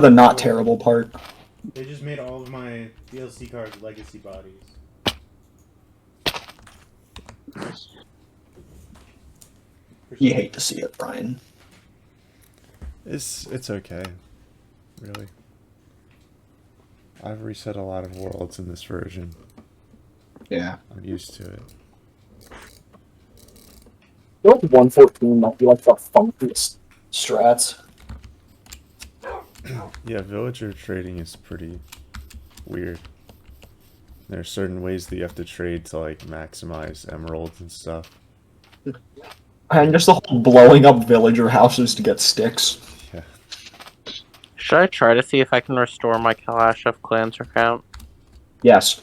the not terrible part. They just made all of my DLC cards legacy bodies. You hate to see it, Brian. It's okay. Really. I've reset a lot of worlds in this version. Yeah. I'm used to it. I feel like 114 might be like the funkiest strats. Yeah, villager trading is pretty weird. There are certain ways that you have to trade to like maximize emeralds and stuff. And just the whole blowing up villager houses to get sticks. Yeah. Should I try to see if I can restore my Clash of Clans account? Yes.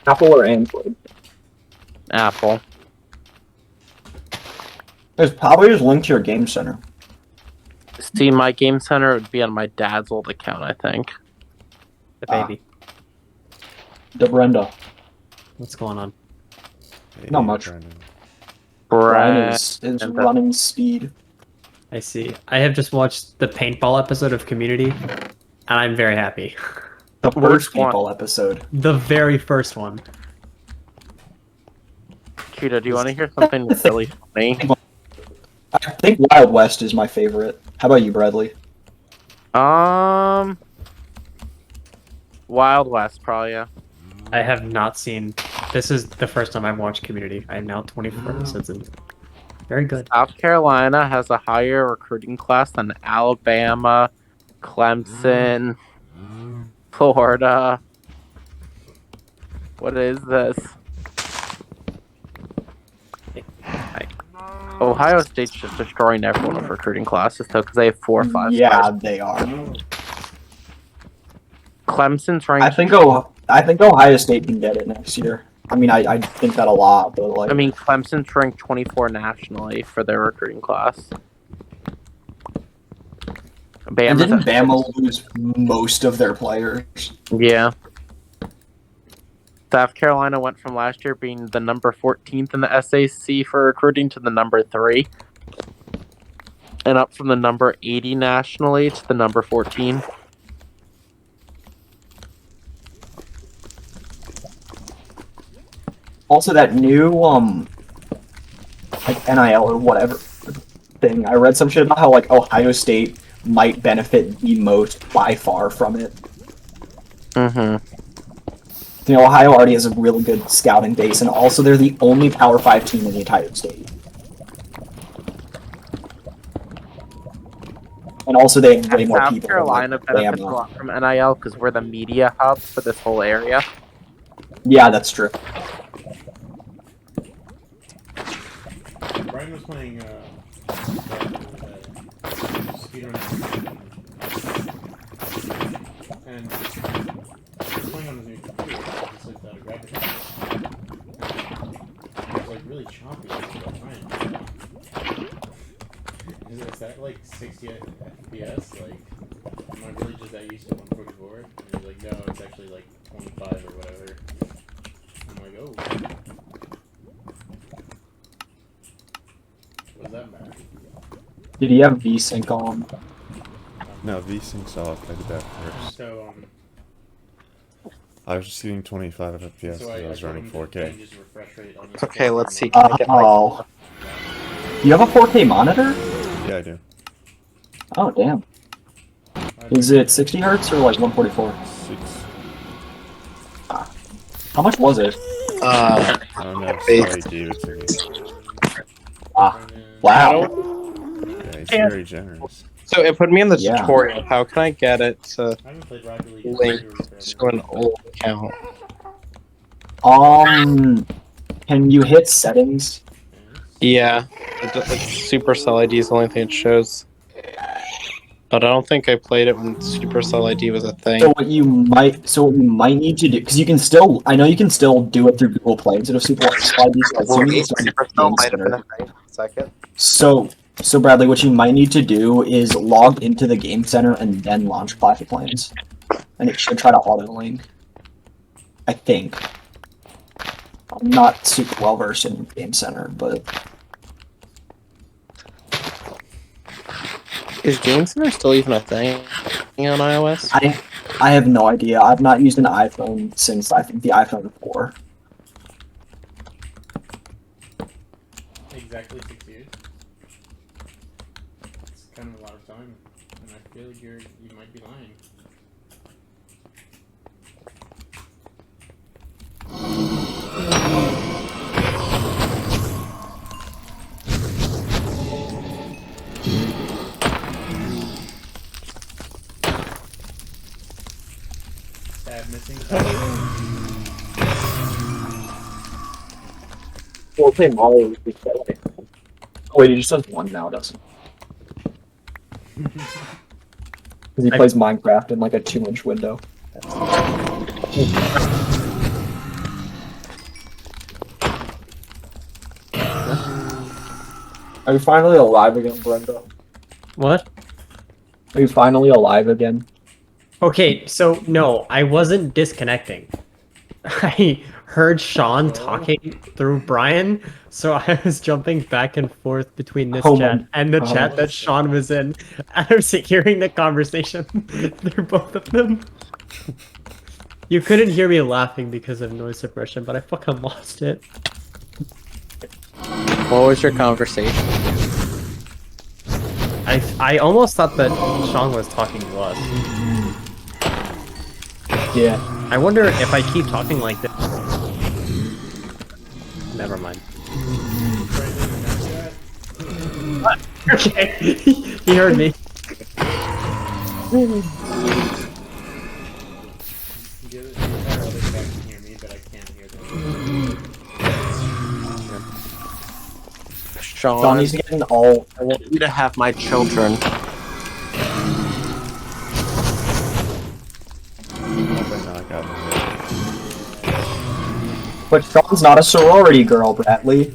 Apple or Android? Apple. It's probably just linked to your game center. See, my game center would be on my dad's old account, I think. The baby. Brenda. What's going on? Hey, Not much. Brennan. Brian is and running speed. I see. I have just watched the paintball episode of Community, and I'm very happy. The first one? people episode. The very first one. Cheetah, do you want to hear something really funny? I think Wild West is my favorite. How about you, Bradley? Wild West, probably, yeah. I have not seen. This is the first time I've watched Community. I am now 24 episodes in. Very good. South Carolina has a higher recruiting class than Alabama, Clemson, Florida. What is this? Ohio State's just destroying everyone with recruiting classes, though, because they have 4 or 5 Yeah, stars. they are. Clemson's ranked. I think Ohio State can get it next year. I mean, I think that a lot, but like. I mean, Clemson's ranked 24 nationally for their recruiting class. And didn't Bama lose most of their players? Yeah. South Carolina went from last year being the number 14th in the SAC for recruiting to the number 3. And up from the number 80 nationally to the number 14. Also, that new like NIL or whatever thing. I read some shit about how like Ohio State might benefit the most by far from it. Mm-hmm. You know, Ohio already has a really good scouting base, and also they're the only Power 5 team in the entire state. And also they have way more South people. Carolina than, benefits a Bama. lot from NIL because we're the media hub for this whole area. Yeah, that's true. Brian was playing speedrun, and he was playing on his new computer. Just like that, grabbed it. It was like really choppy. I was like, Brian, is that like 60 FPS? Like, am I really just that used to 144? And he's like, no, it's actually like 25 or whatever. I'm like, oh. What does that matter? Did he have VSync on? No, VSync's off. I did that first. So, I was just getting 25 FPS because so I was told running him to 4K. just refresh rate on this Okay, thing. let's see. Can I get my... Oh. You have a 4K monitor? Yeah, I do. Oh, damn. Is it 60 hertz or like 144? 6. How much was it? I don't know. Somebody gave it to me. Ah, wow. Yeah, he's very generous. So it put me in the Yeah. tutorial. How can I get it to I haven't played Rocket League in link forever. to an old account? Can you hit settings? Yeah, it's Supercell ID is the only thing it shows. But I don't think I played it when Supercell ID was a thing. So what you might need to do, because you can still, I know you can still do it through Google Play instead of Supercell ID. So I assume you can still do it in Game Center. So Bradley, what you might need to do is log into the Game Center and then launch Clash of Clans, and it should try to auto link. I think. I'm not super well versed in Game Center, but Is Game Center still even a thing on iOS? I have no idea. I've not used an iPhone since I think the iPhone 4. Exactly 6 years. It's kind of a lot of time, and I feel like you might be lying. Sad missing. We'll play Mario. Oh wait, he just has one now, doesn't he? Because he plays Minecraft in like a 2-inch window. Are you finally alive again, Brenda? What? Are you finally alive again? Okay, so no, I wasn't disconnecting. I heard Sean talking through Brian, so I was jumping back and forth between this chat and the chat that Sean was in. I was hearing the conversation through both of them. You couldn't hear me laughing because of noise suppression, but I fucking lost it. What was your conversation? I almost thought that Sean was talking to us. Yeah. I wonder if I keep talking like this. Never mind. Okay, he heard me. The other guy can hear me, but I can't hear them. Sean, Johnny's getting all. I want you to have my children. But Sean's not a sorority girl, Bradley.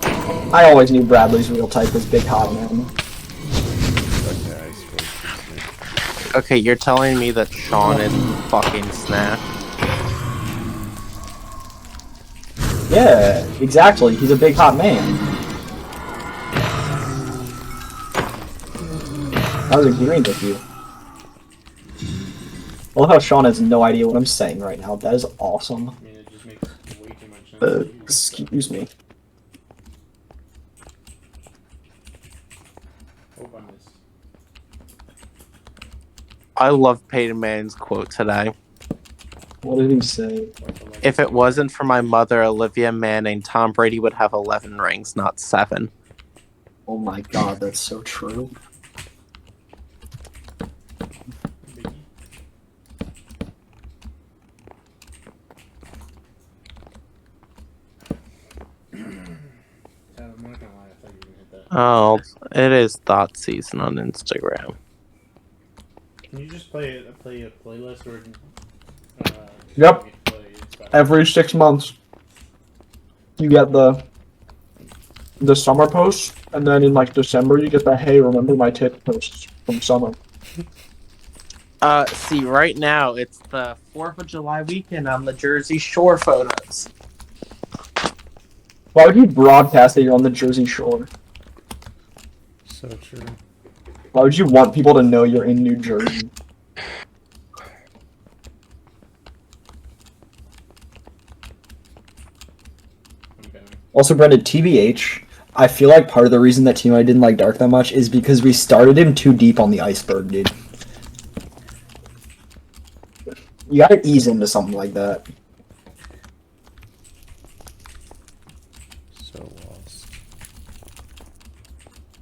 I always knew Bradley's real type was big hot man. Okay, you're telling me that Sean is fucking Snap? Yeah, exactly. He's a big hot man. I was agreeing with you. I love how Sean has no idea what I'm saying right now. That is awesome. I mean, it just makes way too much sense. Excuse me. Hope I missed. I love Peyton Manning's quote today. What did he say? If it wasn't for my mother, Olivia Manning, Tom Brady would have 11 rings, not 7. Oh my god, that's so true. I'm not gonna lie, I thought you were gonna hit that. Oh, it is thought season on Instagram. Can you just play a playlist or? Yep. Every 6 months, you get the summer posts, and then in like December you get the hey, remember my tit posts from summer. See, right now it's the 4th of July weekend on the Jersey Shore photos. Why would you broadcast that you're on the Jersey Shore? So true. Why would you want people to know you're in New Jersey? Okay. Also, Brendan, TBH, I feel like part of the reason that Team I didn't like Dark that much is because we started him too deep on the iceberg, dude. You gotta ease into something like that. So lost.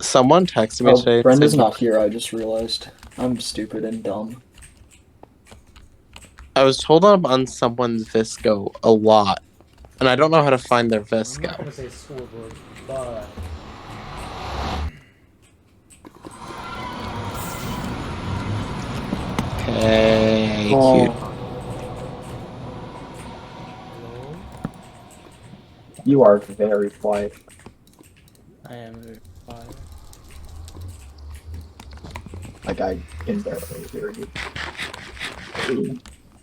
Someone texted me today. Brenda's not here, I just realized. I'm stupid and dumb. I was told I'm on someone's Visco a lot, and I don't know how to find their I'm not Visco. gonna say scoreboard, but Hey, cute. You are very quiet. I am very quiet. Like, I can barely hear you.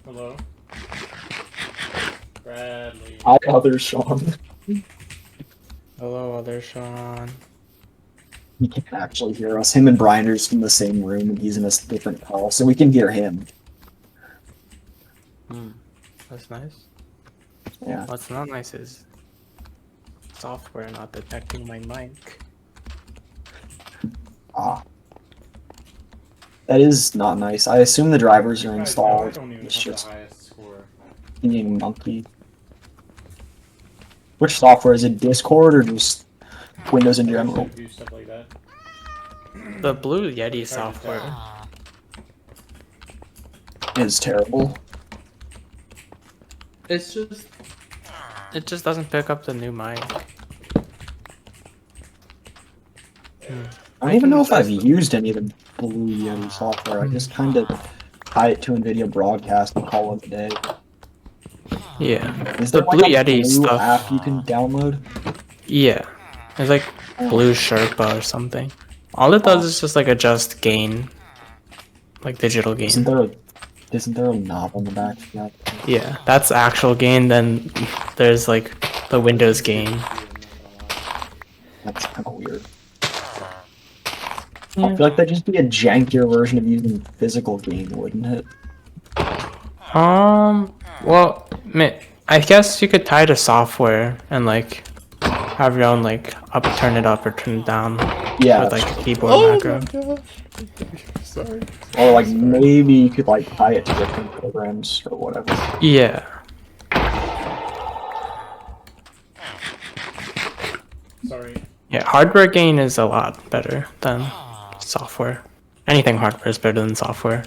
Hello, Bradley. Hi, other Sean. Hello, other Sean. He can't actually hear us. Him and Brian are just in the same room, and he's in a different call, so we can hear him. That's nice. Yeah. What's not nice is software not detecting my mic. Ah. That is not nice. I assume the drivers are Guys, I installed. don't even It's have the just highest score. being monkey. Which software is it? Discord or just Windows in I used to general? do stuff like that. The Blue Yeti It's hard to tell. software. Is terrible. It just doesn't pick up the new mic. I don't even know if I've used any of the Blue Yeti software. I just kind of tie it to NVIDIA Broadcast and call it a day. Yeah. Is The there like Blue a Yeti Blue stuff. app you can download? Yeah. It's like Blue Sherpa or something. All it does is just like adjust gain. Like digital gain. Isn't there a knob on the back of that? Yeah, that's actual gain, then there's like the Windows gain. That's kind of weird. I feel like that'd just be a jankier version of using physical gain, wouldn't it? Well, I guess you could tie to software and like have your own like turn it up or turn it down Yeah. with like a keyboard macro. Sorry. Or like maybe you could like tie it to different programs or whatever. Yeah. Sorry. Yeah, hardware gain is a lot better than software. Anything hardware is better than software.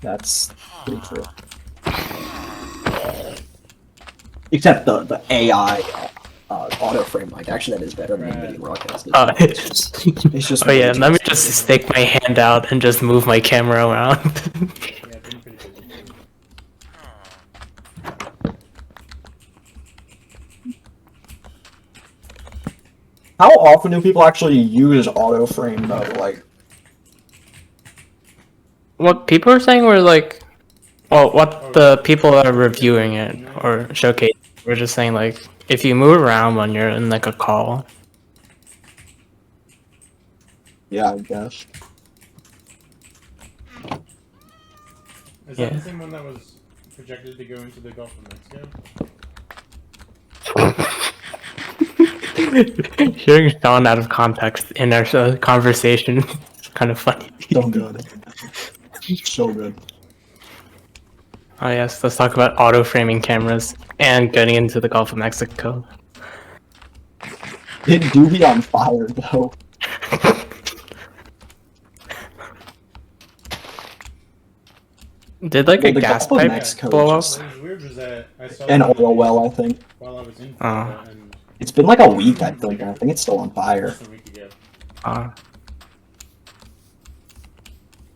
That's pretty true. Except the AI auto frame mic. Actually, that is better than NVIDIA Broadcast. It's just Oh yeah, really let me just- just stick my hand out and just move my camera around. Yeah, I've been pretty busy too. How often do people actually use auto frame though? Like, What people are saying were like, well, what the people that are reviewing it or showcasing were just saying like, if you move around when you're in like a call, yeah, I guess. Is Yeah. that the same one that was projected to go into the Gulf of Mexico? hearing Sean out of context in our conversation is kind of funny. So good. So good. Oh yes, let's talk about auto framing cameras and getting into the Gulf of Mexico. It do be on fire though. Did like Well, a the gas Gulf of pipe Mexico blow up? just- What was weird was that I saw An that oil well, I think. while I was in Oh. Florida, and It's been like a week, I think. I think it's still on fire. less than a week ago.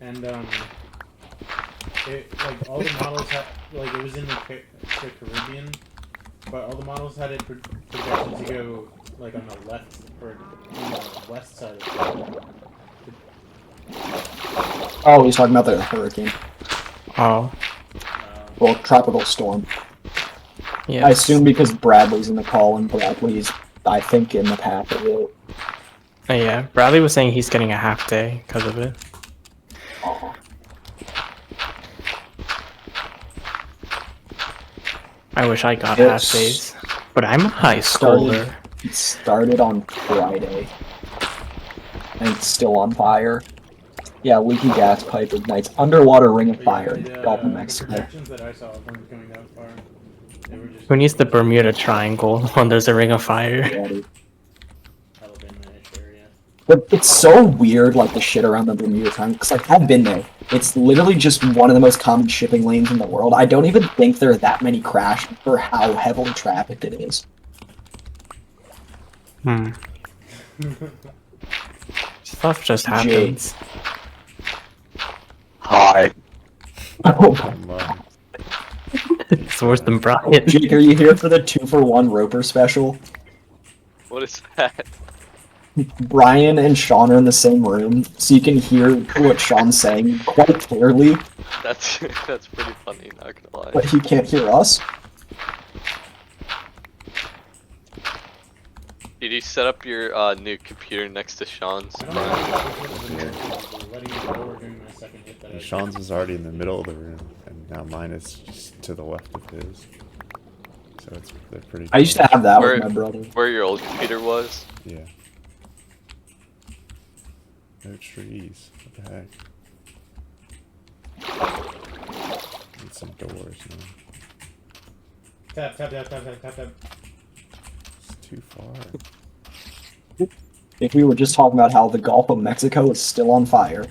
And it like all the models had like it was in the Caribbean, but all the models had it projected to go like on the left or on the west side of Florida. Oh, he's talking about the hurricane. Oh, Well, tropical storm. yeah. I assume because Bradley's in the call and Bradley's, I think, in the path of it. Oh, yeah, Bradley was saying he's getting a half day because of it. Oh. I wish I got It's- half days, but I'm a high schooler. It started on Friday. And it's still on fire. Yeah, leaky gas pipe ignites underwater ring of But fire yeah, in Gulf of the Mexico. projections that I saw weren't going that far. They were just Who needs the Bermuda Triangle when there's a ring of fire? Yeah, dude. Alabama-ish area. But it's so weird, like the shit around the Bermuda Triangle. Because like I've been there. It's literally just one of the most common shipping lanes in the world. I don't even think there are that many crashes for how heavily trafficked it is. Stuff just happens. Hi. Oh, Come on. It's worse than Brian. Jake, are you here for the 2-for-1 Roper special? What is that? Brian and Sean are in the same room, so you can hear what Sean's saying quite clearly, That's pretty funny, not gonna lie. but he can't hear us. Did you set up your new computer next to Sean's? I don't know if it's letting me go or doing my second hit that I And did. Sean's was already in the middle of the room, and now mine is just to the left of his. So they're pretty. I used to have that with my brother. Where your old computer was? Yeah. No trees. What the heck? Need some doors now. Tap, tap, tap, tap, tap, tap, tap. It's too far. If we were just talking about how the Gulf of Mexico is still on fire.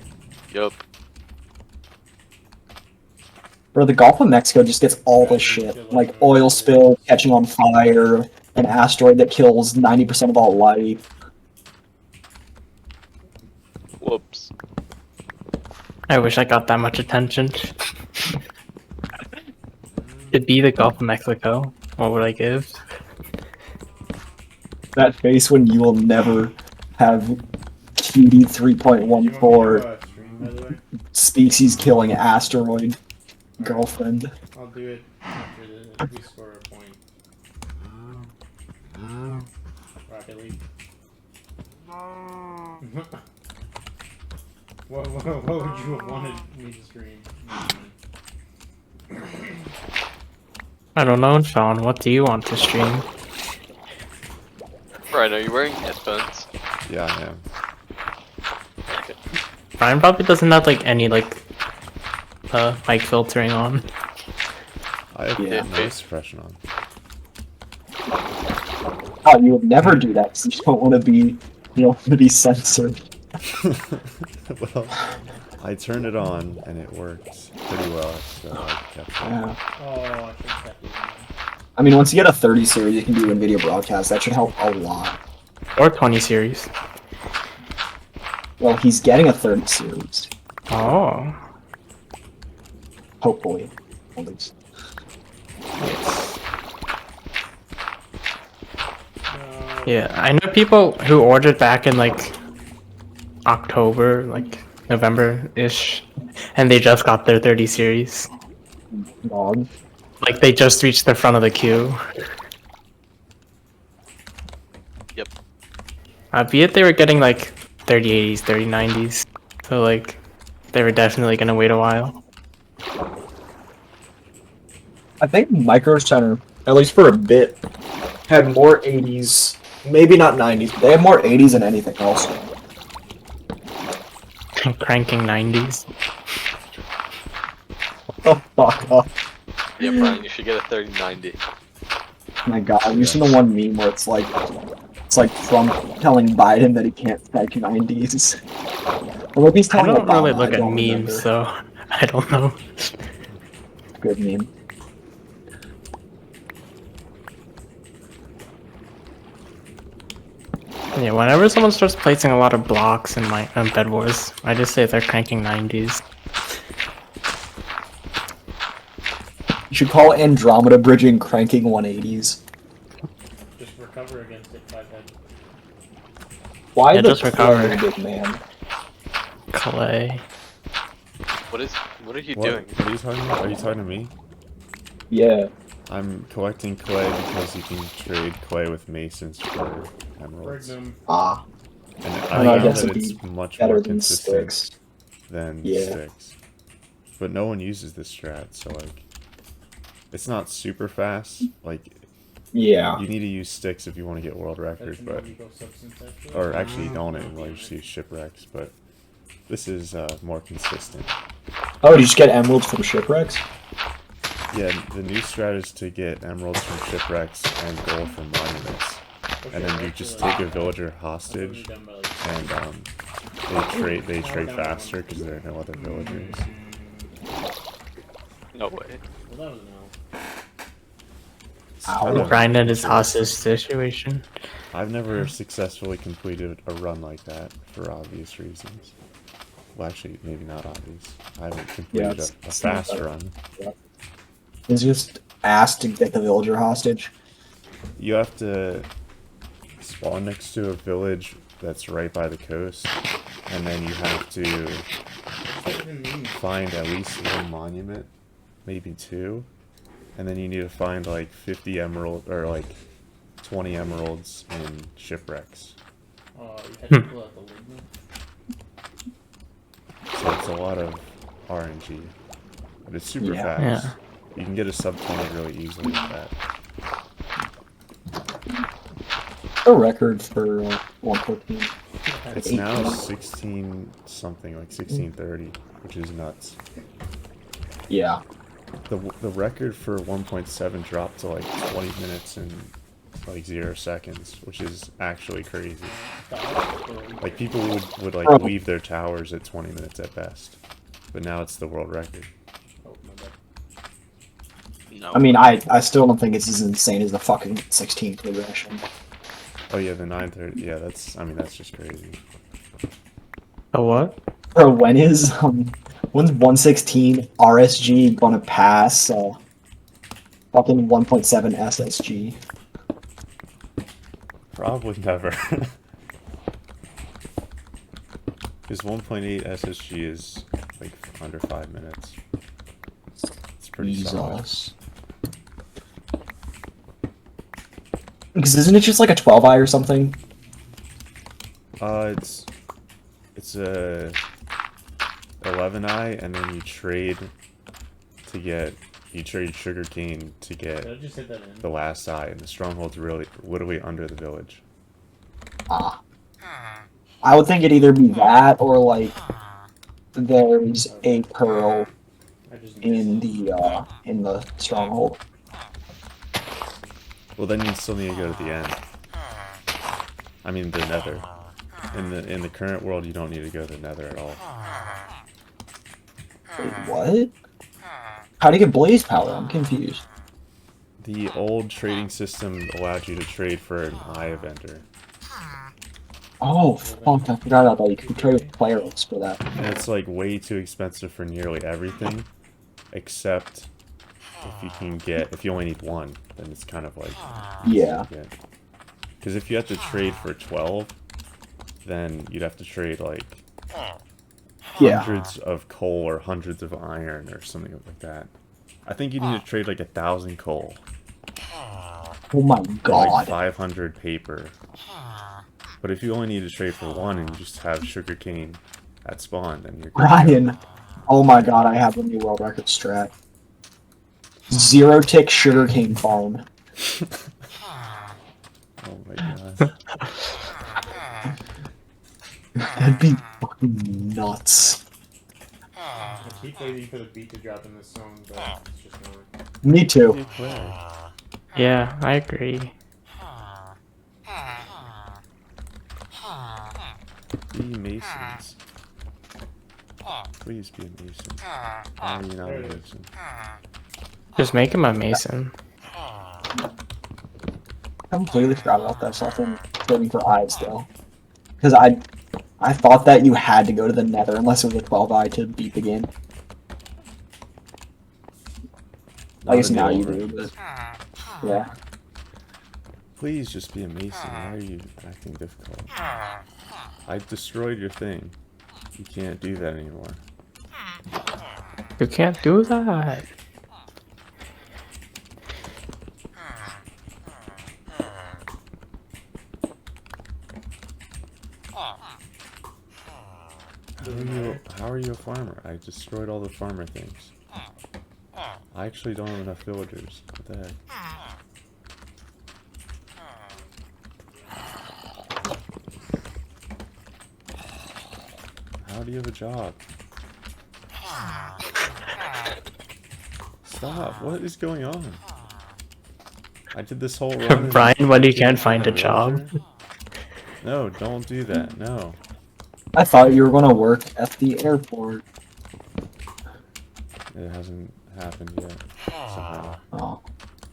Yup. Bro, the Gulf of Mexico just gets all the shit. Like oil spill, catching on fire, an asteroid that kills 90% of all life. Whoops. I wish I got that much attention. To be the Gulf of Mexico, what would I give? That face when you will never have QD 3.14 species killing asteroid girlfriend. I'll do it after we score a point. Rocket League. What would you have wanted me to stream? I don't know, Sean. What do you want to stream? Brian, are you wearing headphones? Yeah, I am. Okay. Brian probably doesn't have like any like mic filtering on. I have noise suppression on. Oh, you would never do that because you don't want to be, censored. Well, I turned it on and it worked pretty well, so I kept it. Yeah. Oh, I should have kept it. I mean, once you get a 30 series, you can do NVIDIA broadcast. That should help a lot. Or 20 series. Well, he's getting a 30 series. Oh. Hopefully. At least. Yes. Yeah, I know people who ordered back in like October, like November-ish, and they just got their 30 series. God. Like they just reached the front of the queue. Yep. Be it they were getting like 3080s, 3090s, so like they were definitely gonna wait a while. I think Micro Center, at least for a bit, had more 80s. Maybe not 90s, but they had more 80s than anything else. Cranking 90s. Oh, fuck off. Yeah, Brian, you should get a 3090. Oh my god, have you seen the one meme where it's like Trump telling Biden that he can't spec 90s? Or maybe he's I telling don't Obama, really look I at don't memes, remember. so I don't know. Good meme. Yeah, whenever someone starts placing a lot of blocks in my Bed Wars, I just say they're cranking 90s. You should call Andromeda bridging cranking 180s. Just recover against it 5 head. Why Yeah, the just recover. clay, big man? Clay. What are you What? doing? What are you talking about? Are you talking to me? Yeah. I'm collecting clay because you can trade clay with masons for emeralds. Bergnum. Ah. And I I know, I know guess that it'd it's be much better more than consistent sticks. than Yeah. sticks. But no one uses this strat, so like, it's not super fast. Like, Yeah. you need to use sticks if you want to get world That's record, an but illegal substance, actually. or actually you don't anymore. You just use shipwrecks, but this is more consistent. Oh, did you just get emeralds from shipwrecks? Yeah, the new strat is to get emeralds from shipwrecks and gold from monuments, and then you just take a villager hostage, and they trade faster because there are no other villagers. No way. Well, that was an L. It's kind of Grind in his adventurous. hostage situation. I've never successfully completed a run like that for obvious reasons. Well, actually, maybe not obvious. I haven't completed a it's not fast better. run. It's just asked to get the villager hostage. You have to spawn next to a village that's right by the coast, and then you have to What does it even mean? find at least one monument, maybe two, and then you need to find like 50 emerald or like 20 emeralds in shipwrecks. You had to pull out the lid now? So it's a lot of RNG. But it's super Yeah. fast. Yeah. You can get a sub 20 really easily with that. A record for 114. It's now 16 something, like 1630, which is nuts. Yeah. The record for 1.7 dropped to like 20 minutes and like 0 seconds, which is actually crazy. Like people would like leave their towers at 20 minutes at best, but now it's the world record. No. I mean, I still don't think it's as insane as the fucking 16 progression. Oh yeah, the 930. Yeah, that's just crazy. A what? Bro, when's 116 RSG gonna pass fucking 1.7 SSG? Probably never. Because 1.8 SSG is like under 5 minutes. It's pretty solid. Jesus. Because isn't it just like a 12i or something? It's a 11i, and then you trade sugarcane to get Did I just hit that in? the last eye, and the stronghold's really literally under the village. Ah. I would think it'd either be that or like there's a pearl I just in the stronghold. Well, then you still need to go to the end. I mean, the nether. In the current world, you don't need to go to the nether at all. Wait, what? How do you get blaze powder? I'm confused. The old trading system allowed you to trade for an eye eventer. Oh, fuck, I forgot about that. You can trade with players for that. And it's like way too expensive for nearly everything, except if you only need one, then it's kind of like Yeah. Because if you have to trade for 12, then you'd have to trade like hundreds of coal or hundreds of iron or something like that. I think you need to trade like 1,000 coal. Oh my god. Like 500 paper. But if you only need to trade for one and you just have sugarcane at spawn, then you're good. Ryan. Oh my god, I have a new world record strat. 0-tick sugarcane farm. Oh my god. That'd be fucking nuts. I keep waiting for the beat to drop in this song, but it's just not. Me too. Yeah, I agree. Be masons. Please be a mason. Why are you not a mason? Just make him a mason. I completely forgot about that stuff and waiting for eyes though. Because I thought that you had to go to the nether unless it was a 12i to beat the game. I guess now you do, but yeah. Please just be a mason. Why are you acting difficult? I destroyed your thing. You can't do that anymore. You can't do that. How are you a farmer? I destroyed all the farmer things. I actually don't have enough villagers. What the heck? How do you have a job? Stop! What is going on? I did this whole run. Brian, when you can't find a job. No, don't do that. No. I thought you were gonna work at the airport. It hasn't happened yet. Somehow. Oh.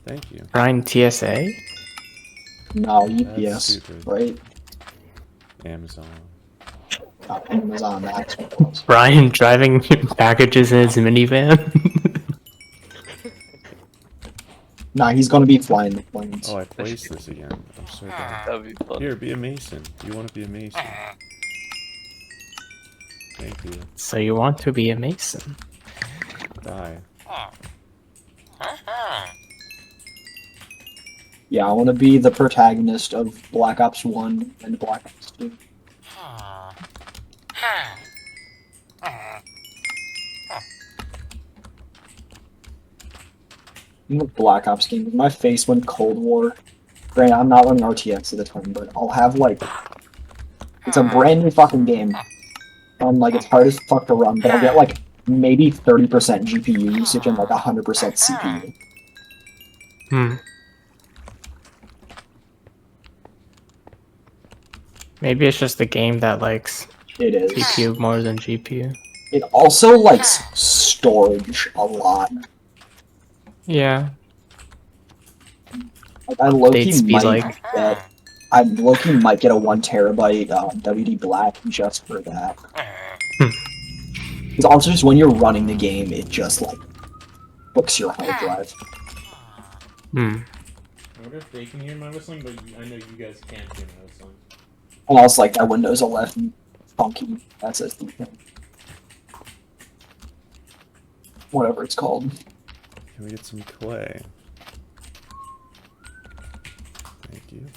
Thank you. Brian, TSA? No, That's UPS, stupid. right? Amazon. Not Amazon, that's what it was. Brian driving packages in his minivan? Nah, he's gonna be flying the planes. Oh, I placed this again. I'm so bad. That'd be fun. Here, be a mason. You want to be a mason? Thank you. So you want to be a mason? Die. Yeah, I want to be the protagonist of Black Ops 1 and Black Ops 2. In the Black Ops game, my face went Cold War. Granted, I'm not running RTX at the time, but I'll have like... It's a brand new fucking game. Like, it's hard as fuck to run, but I'll get like maybe 30% GPU usage and like 100% CPU. Maybe it's just the game that likes It is. CPU more than GPU. It also likes storage a lot. Yeah. Like, I low-key Update speed, might like- get... I low-key might get a 1 terabyte WD Black just for that. Because also just when you're running the game, it just like books your hard drive. I wonder if they can hear my whistling, but I know you guys can't hear my whistling. And also like that Windows 11 funky SSD thing. Whatever it's called. Can we get some clay? Thank you.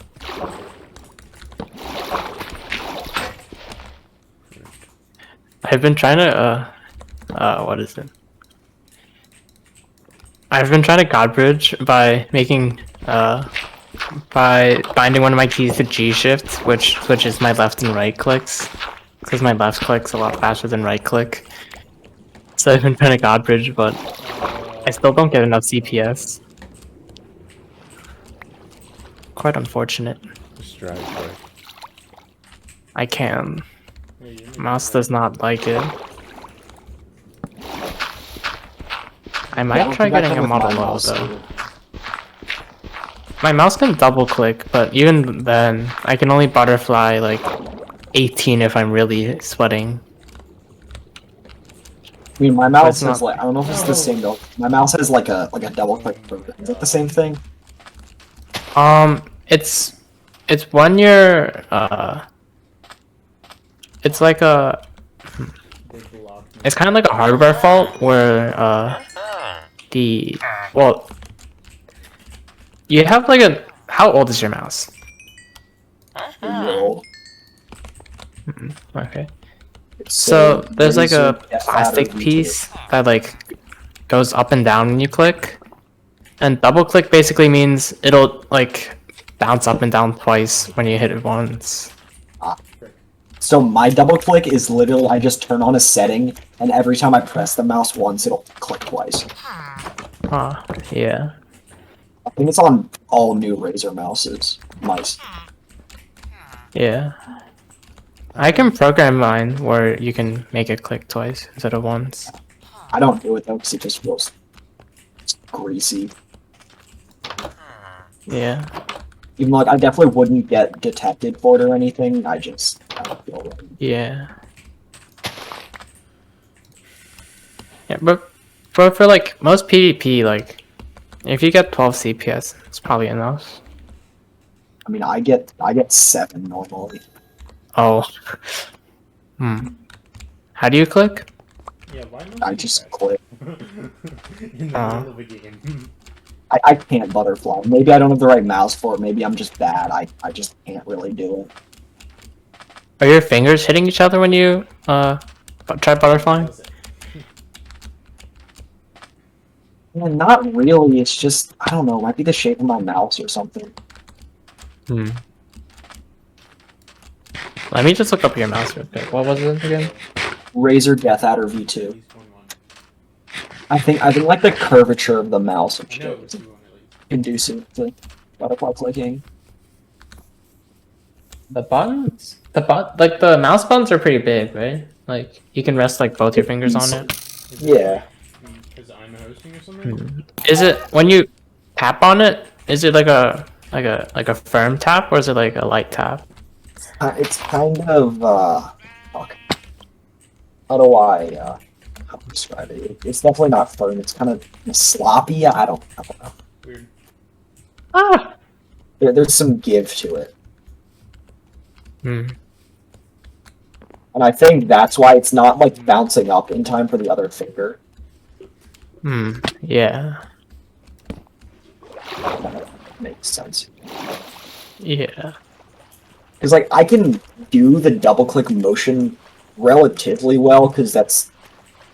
I've been trying to, what is it? I've been trying to God bridge by making, by binding one of my keys to G shift, which switches my left and right clicks. Because my left click's a lot faster than right click. So I've been trying to God bridge, but I still don't get enough CPS. Quite unfortunate. Just drive quick. I can. Mouse does not like it. I might try getting a model low though. My mouse can double click, but even then, I can only butterfly like 18 if I'm really sweating. I mean, my mouse not- has like, I don't know if it's the same though. My mouse has like a double click program. Is it the same thing? It's when you're it's like a it's kind of like a hardware fault where well, you have like a, how old is your mouse? No. Okay. So there's like a plastic V2. piece that like goes up and down when you click, and double click basically means it'll like bounce up and down twice when you hit it once. So my double click is literally I just turn on a setting, and every time I press the mouse once, it'll click twice. Huh, yeah. I think it's on all new Razer mice. Yeah. I can program mine where you can make it click twice instead of once. I don't do it though because it just feels greasy. Yeah. Even like I definitely wouldn't get detected for it or anything. I don't feel right. Yeah. Yeah, but for like most PvP, like if you get 12 CPS, it's probably enough. I mean, I get 7 normally. Oh. How do you click? Yeah, why not? I just click. In the middle of a game. I can't butterfly. Maybe I don't have the right mouse for it. Maybe I'm just bad. I just can't really do it. Are your fingers hitting each other when you try butterflying? Yeah, not really. It's just I don't know. It might be the shape of my mouse or something. Let me just look up your mouse real quick. What was it again? Razer Death Adder V2. I think like the curvature of the mouse is conducive to butterfly clicking. The buttons? Like the mouse buttons are pretty big, right? Like you can rest like both your fingers on it. Yeah. Because I'm hosting or something? Is it when you tap on it? Is it like a firm tap or is it like a light tap? It's kind of fuck. How do I how to describe it? It's definitely not firm. It's kind of sloppy. I don't know. Weird. Ah. There's some give to it. And I think that's why it's not like bouncing up in time for the other finger. Yeah. makes sense. Yeah. Because like I can do the double click motion relatively well because that's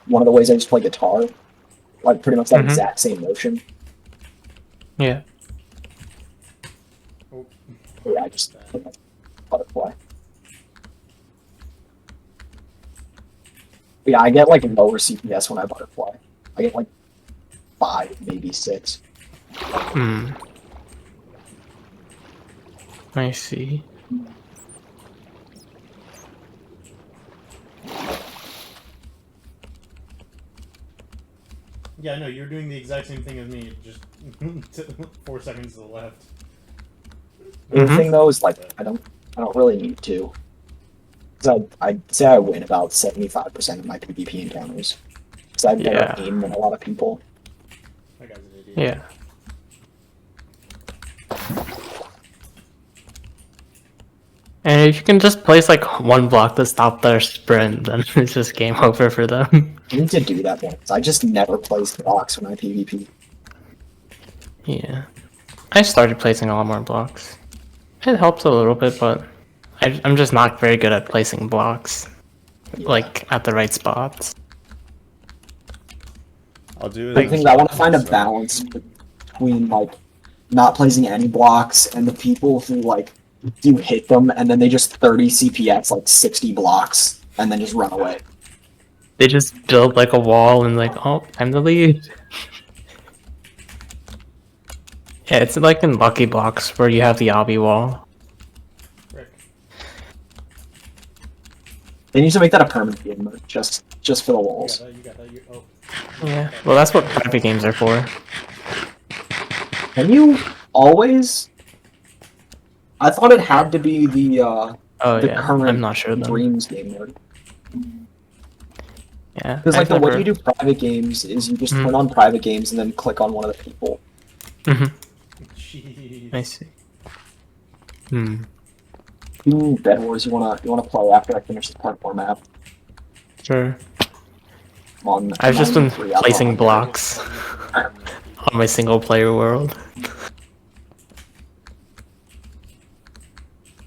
one of the ways I just play guitar. Like pretty much that exact same motion. Yeah. Oh. Yeah, I just butterfly. Yeah, I get like lower CPS when I butterfly. I get like 5, maybe 6. Hmm. I see. Yeah, no, you're doing the exact same thing as me, just 4 seconds to the left. The other thing though is like I don't really need to. Because I'd say I win about 75% of my PvP encounters. Because I have better aim than a lot of people. That guy's an idiot. Yeah. And if you can just place like one block to stop their sprint, then it's just game over for them. I need to do that once. I just never place blocks when I PvP. Yeah. I started placing a lot more blocks. It helps a little bit, but I'm just not very good at placing blocks. Yeah. Like, at the right spots. I'll do it. The thing is, I want to find a balance between like not placing any blocks and the people who like you hit them and then they just 30 CPS like 60 blocks and then just run away. They just build like a wall and like, oh, time to leave. Yeah, it's like in Lucky Blocks where you have the obby wall. Rick. They need to make that a permanent game mode, just for the walls. You got that. Oh. Yeah, well that's what private games are for. Can you always? I thought it had to be the current I'm not sure though. Dreams game mode. Yeah, Because like the way you do private games is you just turn on private games and then click on one of the people. Jeez. I see. Bed Wars, you wanna play after I finish the parkour map? Sure. On I've just been 93 out of placing 100. blocks on my single player world.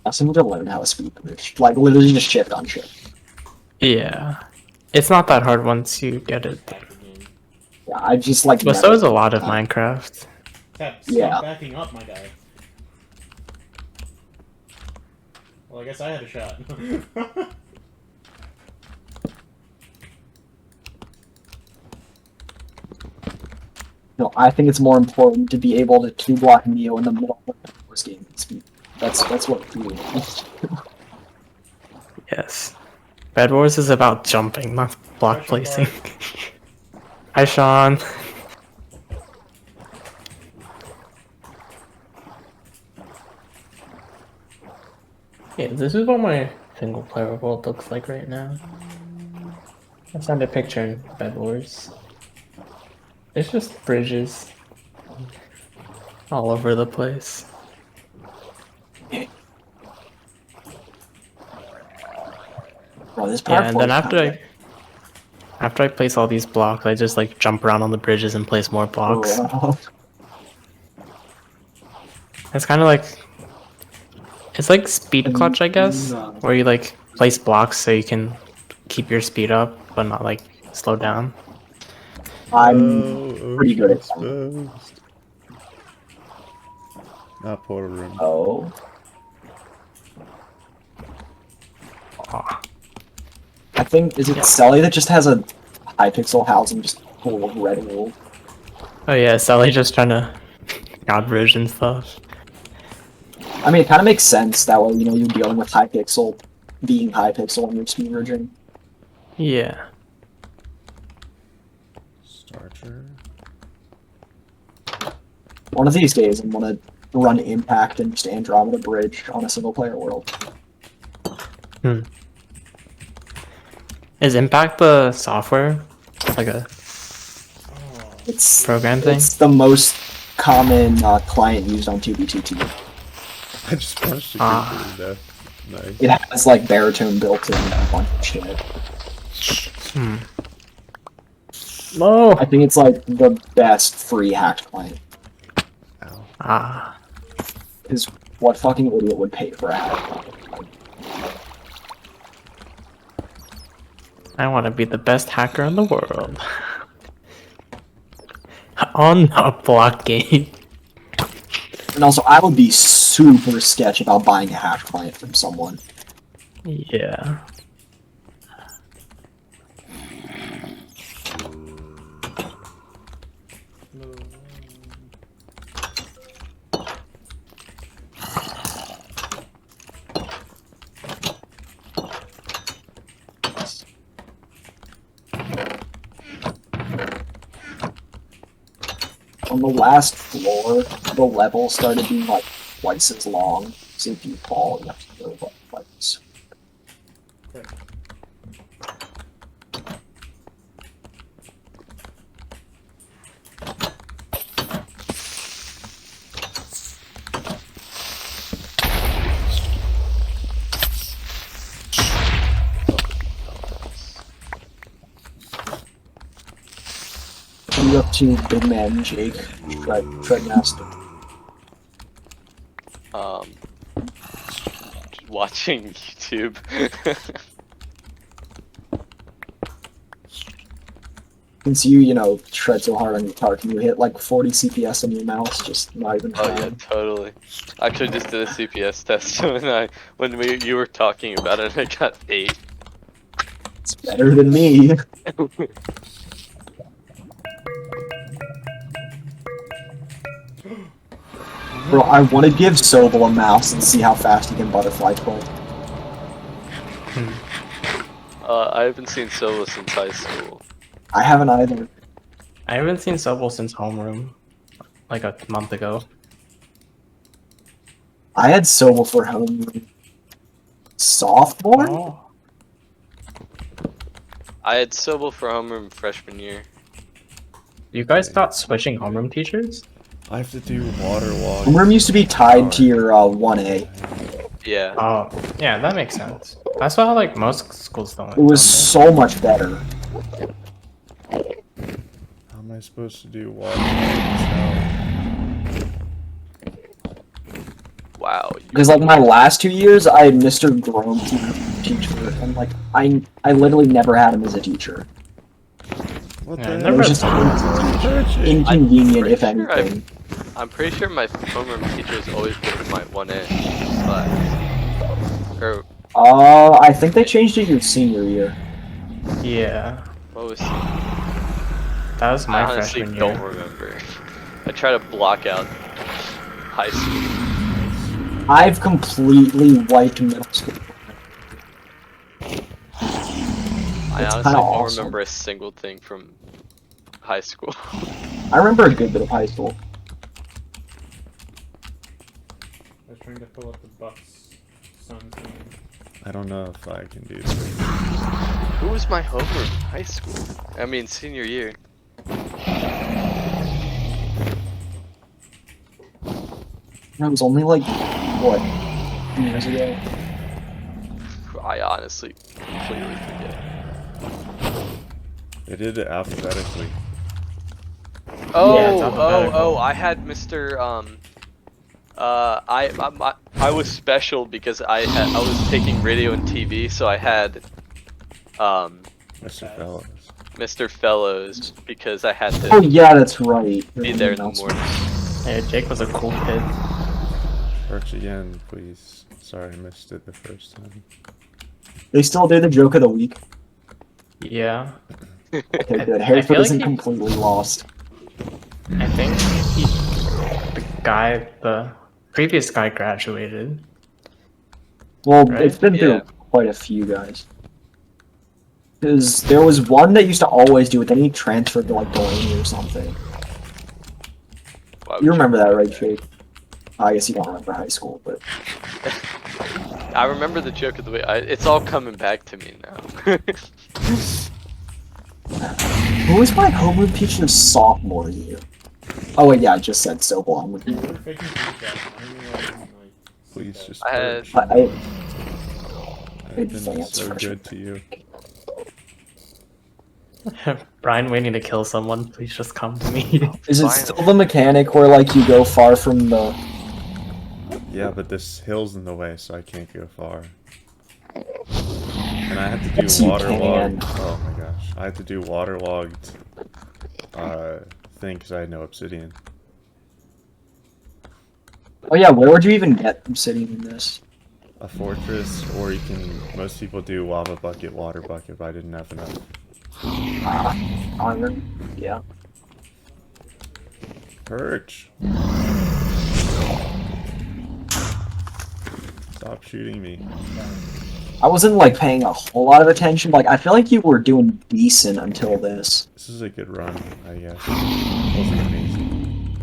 I still need to learn how to speed bridge. Like literally just shift on shift. Yeah. It's not that hard once you get it. Yeah, I just like. But so is a lot of Minecraft. Stop Yeah. backing up, my guy. Well, I guess I had a shot. No, I think it's more important to be able to 2-block Neo in the middle of the first game speed. That's what we need. Yes. Bed Wars is about jumping, not block placing. Hi, Sean. Yeah, this is what my single player world looks like right now. I found a picture in Bed Wars. It's just bridges all over the place. Bro, this Yeah, and then after I place all these blocks, I just like jump around on the bridges and place more blocks. It's kind of like it's like speed clutch, I guess, where you like place blocks so you can keep your speed up but not like slow down. I'm pretty good at that. Not portal room. Oh. I think, is it Sully that just has a high pixel house and just full of red wool? Oh yeah, Sally just trying to god bridge and stuff. I mean, it kind of makes sense that way, you know, you're dealing with high pixel, being high pixel when you're speed bridging. Yeah. Starter. One of these days, I'm gonna run Impact and just Andromeda Bridge on a single player world. Is Impact the software? Like a It's program thing? It's the most common client used on 2B22. I just punched a creeper to death. Nice. It has like baritone built in and a bunch of shit. No. I think it's like the best free hacked client. Ow. Ah. Because what fucking idiot would pay for a hack? I want to be the best hacker in the world. On a block game. And also, I would be super sketch about buying a hack client from someone. Yeah. On the last floor, the level started being like twice as long. So if you fall, you have to go like twice. What are you up to, big man Jake? Treadmaster. Just watching YouTube. Since you know, tread so hard on your car, can you hit like 40 CPS on your mouse? Just not even Oh trying. yeah, totally. I actually just did a CPS test when you were talking about it. I got 8. It's better than me. Bro, I want to give Sobel a mouse and see how fast he can butterfly twirl. I haven't seen Solo since high school. I haven't either. I haven't seen Sobel since homeroom, like a month ago. I had Sobel for home sophomore? Oh. I had Sobel for homeroom freshman year. You guys got switching homeroom teachers? I have to do water walk. Homeroom used to be tied to your 1A. Yeah. Oh, yeah, that makes sense. That's why like most schools don't. It was so much better. How am I supposed to do water walk now? Wow. Because like my last 2 years, I had Mr. Grom teacher, and like I literally never had him as a teacher. What Yeah, the It was hell? just inconvenient, if pretty sure anything. I'm pretty sure my homeroom teacher has always been in my 1A class. Or I think they changed it your senior year. Yeah, what was that was my I honestly freshman don't year. remember. I try to block out high school. I've completely wiped middle school. I It's honestly kinda don't awesome. remember a single thing from high school. I remember a good bit of high school. I was trying to pull up the Bucks Suns game. I don't know if I can do this. Who was my homeroom in high school? I mean, senior year. That was only like, what, 2 years ago? I honestly completely forget. They did it alphabetically. Oh, it's alphabetical. I had Mr. I was special because I was taking radio and TV, so I had Mr. Fellows. Mr. Fellows because I had Oh to yeah, that's right. be there in the morning. Yeah, Jake was a cool kid. Search again, please. Sorry, I missed it the first time. They still do the joke of the week. Yeah, Okay, good. I Harrisburg feel like isn't he- completely lost. I think the previous guy graduated. Well, Right? it's been through Yeah. quite a few guys. Because there was one that used to always do it, then he transferred to like Delaney or something. Why would You remember that, right, Jake? I guess you don't remember high school, but I remember the joke of the week. It's all coming back to me now. who was my homeroom teacher sophomore year? Oh wait, yeah, I just said Sobel. I'm with We you. were faking feedback. I don't know why I didn't, like, Please see just I had- search. I've been I've been so good to you. Brian waiting to kill someone. Please just come to me. Is it Fine. still the mechanic where like you go far from the Yeah, but this hill's in the way, so I can't go far. And I have to do Yes, you waterlogged. can. Oh my gosh, I have to do waterlogged thing because I had no obsidian. Oh yeah, where would you even get obsidian in this? A fortress, or you can. Most people do lava bucket, water bucket, but I didn't have enough. Iron. Yeah. Perch. Stop shooting me. I wasn't like paying a whole lot of attention. Like I feel like you were doing decent until this. This is a good run, I guess. It wasn't amazing.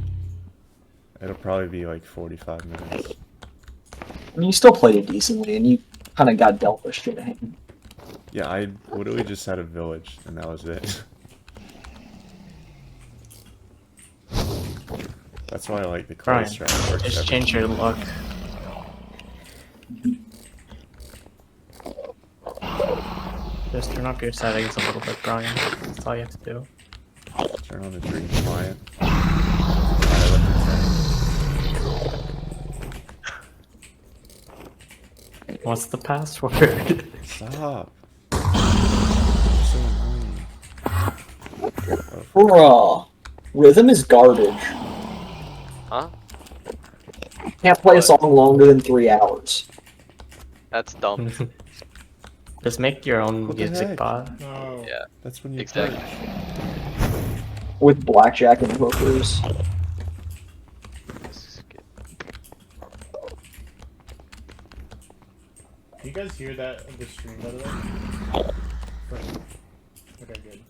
It'll probably be like 45 minutes. I mean, you still played it decently, and you kind of got dealt with shit. Yeah, I literally just had a village, and that was it. That's why I like the clay Brian, strat. just change your look. Just turn up your settings a little bit, Brian. That's all you have to do. Turn on the dream client. What's the password? Stop. So annoying. Bruh. Rhythm is garbage. Huh? Can't play a song longer than 3 hours. That's dumb. Just make your own What the music heck? bot. No. Yeah, That's when you exactly. With blackjack and hookers. Do you guys hear that of the stream, by the way? Right. Okay, good.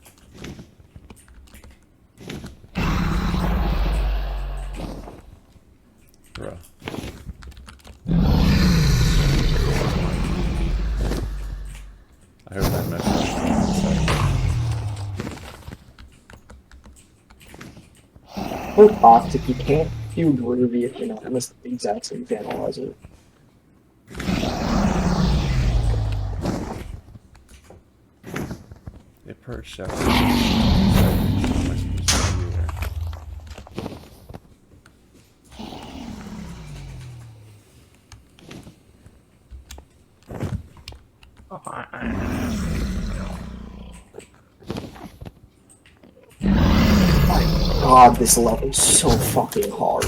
Bruh. I hope I messed up. So toxic, you can't do groovy if you're not in the exact same analyzer. It perched out. What am I supposed to do there? God, this level's so fucking hard.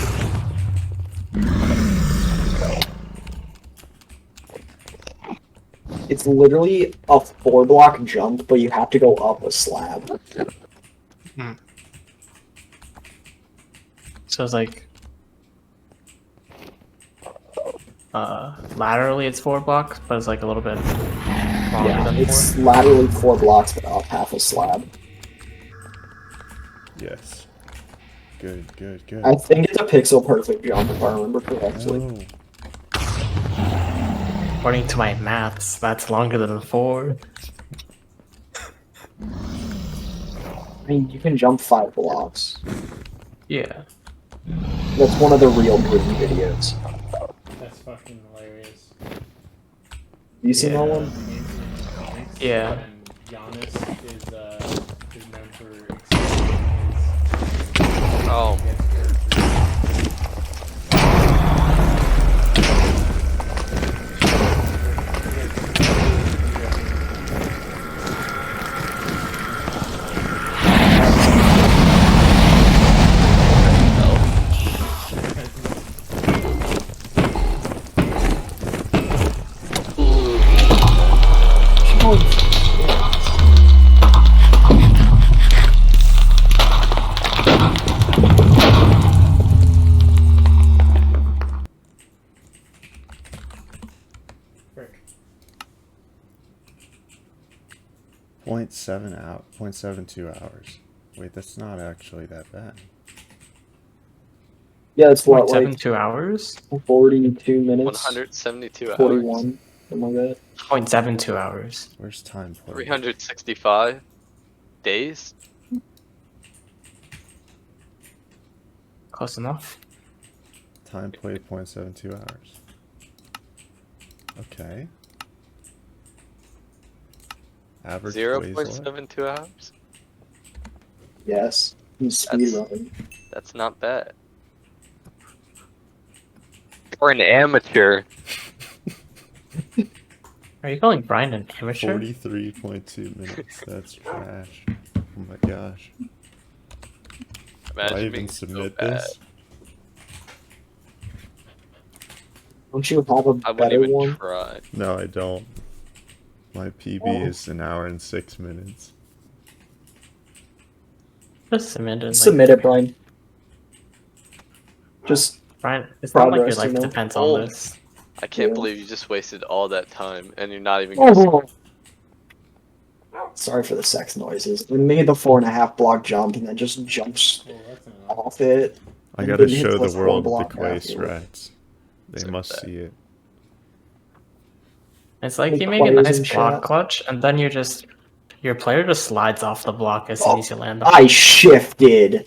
It's literally a 4-block jump, but you have to go up a slab. So it's like laterally it's 4 blocks, but it's like a little bit longer Yeah, than it's 4. laterally 4 blocks, but up half a slab. Yes. Good, good, good. I think it's a pixel perfect jump, if I remember correctly. No. According to my maths, that's longer than 4. I mean, you can jump 5 blocks. Yeah. That's one of the real Britain videos. That's fucking hilarious. You seen that one? Yeah. And Giannis is known for extending Oh. his frick. 0.72 hours. Wait, that's not actually that bad. Yeah, it's what, like 0.72 hours? 42 minutes? 172 hours. 41, something like that. 0.72 hours. Where's time play? 365 days? Close enough. Time played 0.72 hours. Okay. Average plays what? 0.72 hours? Yes. He's speedrunning. That's not bad. For an amateur. Are you calling Brian an amateur? 43.2 minutes. That's trash. Oh my gosh. Do Imagine I being even so submit bad. this? Don't you have a I wouldn't better even one? try. No, I don't. My PB is an hour and 6 minutes. Just submit it. Like, Submit it, Brian. Just Brian, it's not like your progress, life you know? depends on this. I can't Yeah. believe you just wasted all that time and you're not even gonna Oh. Sorry for the sex noises. I made the 4.5 block jump and then just jumps Oh, that's enough. off it. I and gotta didn't hit show the 4 world the block Quay afterward. strats. They So must bad. see it. It's like Big you make a players nice in block chat. clutch, and then your player just slides off the block as soon as you land them. I shifted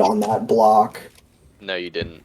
on that block. No, you didn't.